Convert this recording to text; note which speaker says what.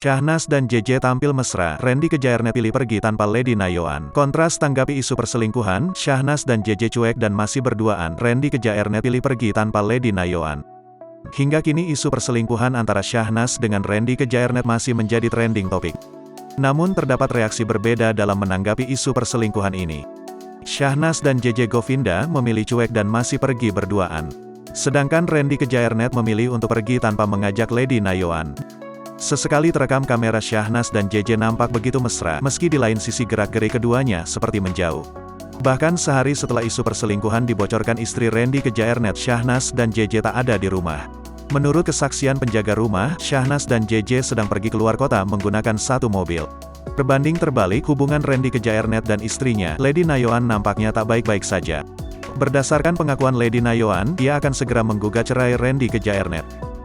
Speaker 1: Syahnas dan JJ tampil mesra, Randy Kejaernet pilih pergi tanpa Lady Nayoan. Kontras tanggapi isu perselingkuhan, Syahnas dan JJ cuek dan masih berduaan, Randy Kejaernet pilih pergi tanpa Lady Nayoan. Hingga kini isu perselingkuhan antara Syahnas dengan Randy Kejaernet masih menjadi trending topik. Namun terdapat reaksi berbeda dalam menanggapi isu perselingkuhan ini. Syahnas dan JJ Govinda memilih cuek dan masih pergi berduaan. Sedangkan Randy Kejaernet memilih untuk pergi tanpa mengajak Lady Nayoan. Sesekali terekam kamera Syahnas dan JJ nampak begitu mesra, meski di lain sisi gerak-gerik keduanya seperti menjauh. Bahkan sehari setelah isu perselingkuhan dibocorkan istri Randy Kejaernet, Syahnas dan JJ tak ada di rumah. Menurut kesaksian penjaga rumah, Syahnas dan JJ sedang pergi keluar kota menggunakan satu mobil. Berbanding terbalik, hubungan Randy Kejaernet dan istrinya, Lady Nayoan nampaknya tak baik-baik saja. Berdasarkan pengakuan Lady Nayoan, ia akan segera menggugat cerai Randy Kejaernet.